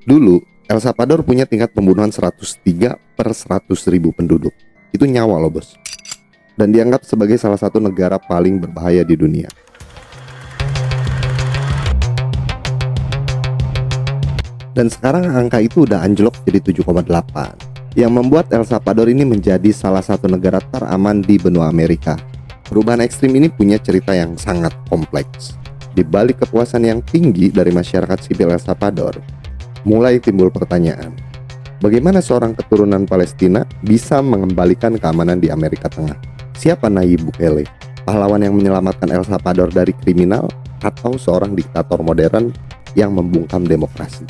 Dulu, El Salvador punya tingkat pembunuhan 103 per 100.000 penduduk. Itu nyawa loh bos. Dan dianggap sebagai salah satu negara paling berbahaya di dunia. Dan sekarang angka itu udah anjlok jadi 7,8, yang membuat El Salvador ini menjadi salah satu negara teraman di benua Amerika. Perubahan ekstrim ini punya cerita yang sangat kompleks. Di balik kepuasan yang tinggi dari masyarakat sipil El Salvador, mulai timbul pertanyaan, bagaimana seorang keturunan Palestina bisa mengembalikan keamanan di Amerika Tengah? Siapa Nayib Bukele? Pahlawan yang menyelamatkan El Salvador dari kriminal, atau seorang diktator modern yang membungkam demokrasi?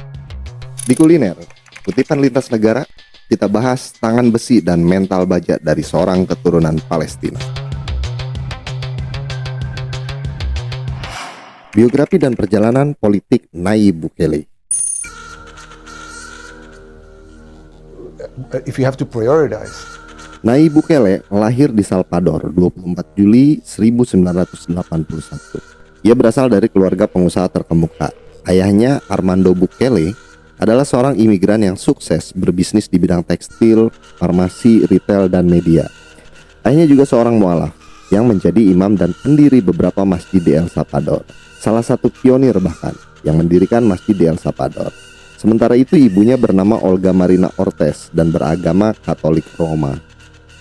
Di kuliner, kutipan lintas negara, kita bahas tangan besi dan mental baja dari seorang keturunan Palestina. Biografi dan perjalanan politik Nayib Bukele. If you have to prioritize. Nayib Bukele lahir di Salvador 24 Juli 1981. Ia berasal dari keluarga pengusaha terkemuka. Ayahnya, Armando Bukele, adalah seorang imigran yang sukses berbisnis di bidang tekstil, farmasi, retail, dan media. Ayahnya juga seorang mualaf yang menjadi imam dan pendiri beberapa masjid di El Salvador. Salah satu pionir bahkan yang mendirikan masjid di El Salvador. Sementara itu ibunya bernama Olga Marina Ortez dan beragama Katolik Roma.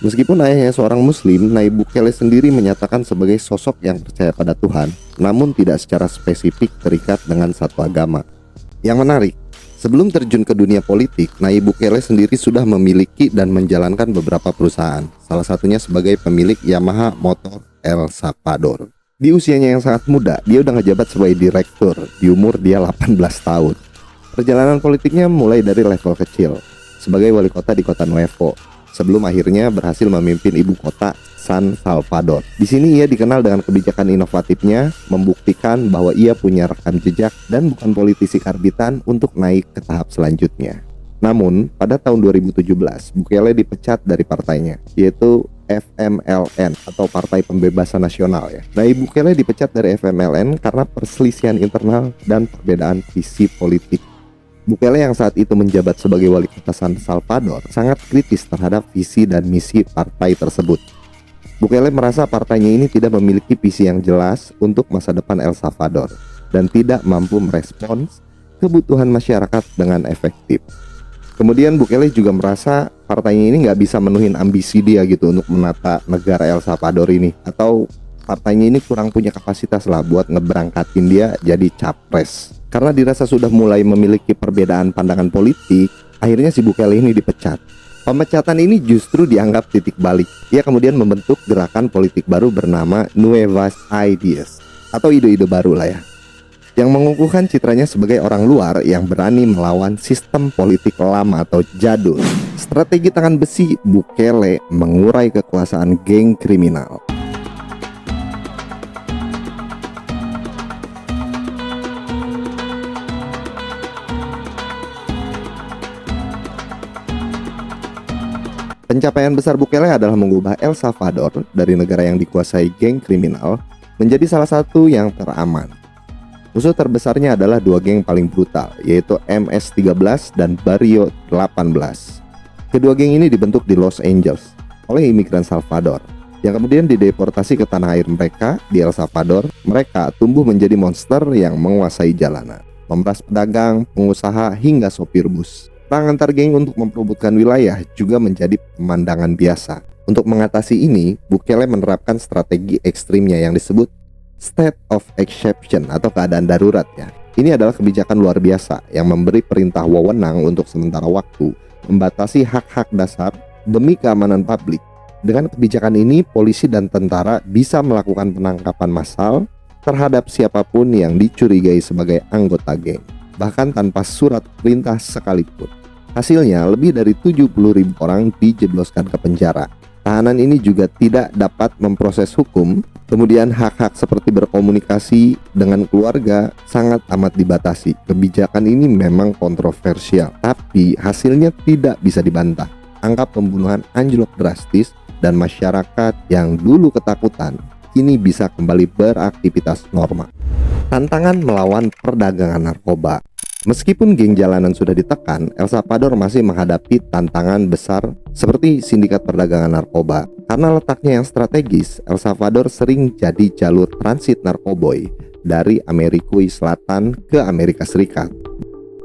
Meskipun ayahnya seorang muslim, Nayib Bukele sendiri menyatakan sebagai sosok yang percaya pada Tuhan, namun tidak secara spesifik terikat dengan satu agama. Yang menarik, sebelum terjun ke dunia politik, Nayib Bukele sendiri sudah memiliki dan menjalankan beberapa perusahaan, salah satunya sebagai pemilik Yamaha Motor El Salvador. Di usianya yang sangat muda, dia udah ngejabat sebagai direktur, di umur dia 18 tahun. Perjalanan politiknya mulai dari level kecil, sebagai wali kota di kota Nuevo, sebelum akhirnya berhasil memimpin ibu kota San Salvador. Di sini ia dikenal dengan kebijakan inovatifnya, membuktikan bahwa ia punya rekam jejak dan bukan politisi karbitan untuk naik ke tahap selanjutnya. Namun, pada tahun 2017, Bukele dipecat dari partainya, yaitu FMLN atau Partai Pembebasan Nasional ya. Nayib Bukele dipecat dari FMLN karena perselisihan internal dan perbedaan visi politik. Bukele yang saat itu menjabat sebagai wali kota San Salvador sangat kritis terhadap visi dan misi partai tersebut. Bukele merasa partainya ini tidak memiliki visi yang jelas untuk masa depan El Salvador dan tidak mampu merespons kebutuhan masyarakat dengan efektif. Kemudian Bukele juga merasa partainya ini nggak bisa menuhin ambisi dia gitu untuk menata negara El Salvador ini, atau partainya ini kurang punya kapasitas lah buat ngeberangkatin dia jadi capres. Karena dirasa sudah mulai memiliki perbedaan pandangan politik, akhirnya si Bukele ini dipecat. Pemecatan ini justru dianggap titik balik. Ia kemudian membentuk gerakan politik baru bernama Nuevas Ideas, atau ide-ide baru lah ya, yang mengukuhkan citranya sebagai orang luar yang berani melawan sistem politik lama atau jadul. Strategi tangan besi Bukele mengurai kekuasaan geng kriminal. Pencapaian besar Bukele adalah mengubah El Salvador dari negara yang dikuasai geng kriminal menjadi salah satu yang teraman. Musuh terbesarnya adalah dua geng paling brutal, yaitu MS-13 dan Barrio 18. Kedua geng ini dibentuk di Los Angeles oleh imigran Salvador, yang kemudian dideportasi ke tanah air mereka di El Salvador. Mereka tumbuh menjadi monster yang menguasai jalanan, memeras pedagang, pengusaha, hingga sopir bus. Perang antar geng untuk memperebutkan wilayah juga menjadi pemandangan biasa. Untuk mengatasi ini, Bukele menerapkan strategi ekstrimnya yang disebut state of exception atau keadaan darurat ya. Ini adalah kebijakan luar biasa yang memberi perintah wewenang untuk sementara waktu membatasi hak-hak dasar demi keamanan publik. Dengan kebijakan ini, polisi dan tentara bisa melakukan penangkapan massal terhadap siapapun yang dicurigai sebagai anggota geng, bahkan tanpa surat perintah sekalipun. Hasilnya, lebih dari 70.000 orang dijebloskan ke penjara. Tahanan ini juga tidak dapat memproses hukum. Kemudian hak-hak seperti berkomunikasi dengan keluarga sangat amat dibatasi. Kebijakan ini memang kontroversial, tapi hasilnya tidak bisa dibantah. Angka pembunuhan anjlok drastis dan masyarakat yang dulu ketakutan kini bisa kembali beraktivitas normal. Tantangan melawan perdagangan narkoba. Meskipun geng jalanan sudah ditekan, El Salvador masih menghadapi tantangan besar seperti sindikat perdagangan narkoba. Karena letaknya yang strategis, El Salvador sering jadi jalur transit narkoboy dari Amerika Selatan ke Amerika Serikat.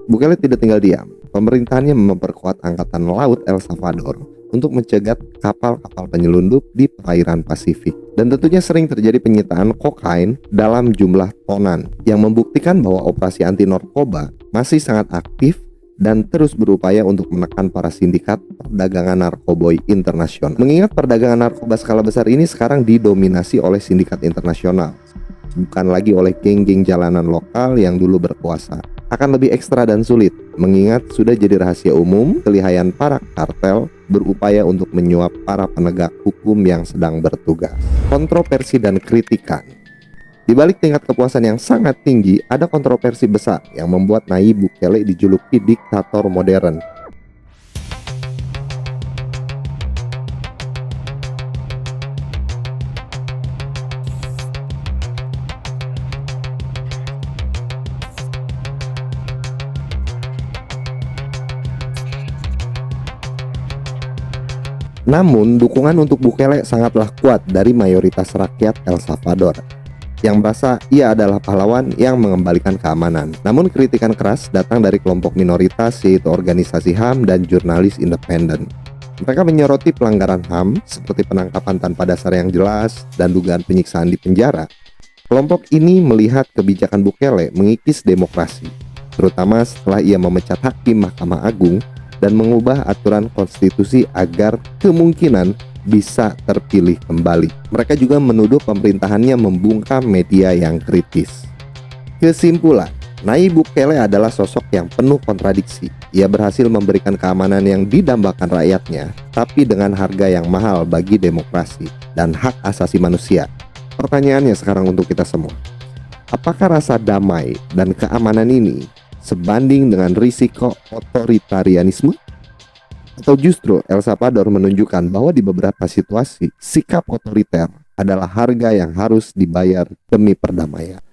Bukele tidak tinggal diam. Pemerintahannya memperkuat angkatan laut El Salvador untuk mencegat kapal-kapal penyelundup di perairan Pasifik. Dan tentunya sering terjadi penyitaan kokain dalam jumlah tonan yang membuktikan bahwa operasi anti narkoba masih sangat aktif dan terus berupaya untuk menekan para sindikat perdagangan narkoboy internasional. Mengingat perdagangan narkoba skala besar ini sekarang didominasi oleh sindikat internasional, bukan lagi oleh geng-geng jalanan lokal yang dulu berkuasa. Akan lebih ekstra dan sulit, mengingat sudah jadi rahasia umum kelihayan para kartel berupaya untuk menyuap para penegak hukum yang sedang bertugas. Kontroversi dan kritikan. Di balik tingkat kepuasan yang sangat tinggi, ada kontroversi besar yang membuat Nayib Bukele dijuluki diktator modern. Namun, dukungan untuk Bukele sangatlah kuat dari mayoritas rakyat El Salvador yang merasa ia adalah pahlawan yang mengembalikan keamanan. Namun kritikan keras datang dari kelompok minoritas yaitu organisasi HAM dan jurnalis independen. Mereka menyoroti pelanggaran HAM seperti penangkapan tanpa dasar yang jelas dan dugaan penyiksaan di penjara. Kelompok ini melihat kebijakan Bukele mengikis demokrasi, terutama setelah ia memecat hakim Mahkamah Agung dan mengubah aturan konstitusi agar kemungkinan bisa terpilih kembali. Mereka juga menuduh pemerintahannya membungkam media yang kritis. Kesimpulan, Nayib Bukele adalah sosok yang penuh kontradiksi. Ia berhasil memberikan keamanan yang didambakan rakyatnya, tapi dengan harga yang mahal bagi demokrasi dan hak asasi manusia. Pertanyaannya sekarang untuk kita semua, apakah rasa damai dan keamanan ini sebanding dengan risiko otoritarianisme? Atau justru El Salvador menunjukkan bahwa di beberapa situasi sikap otoriter adalah harga yang harus dibayar demi perdamaian?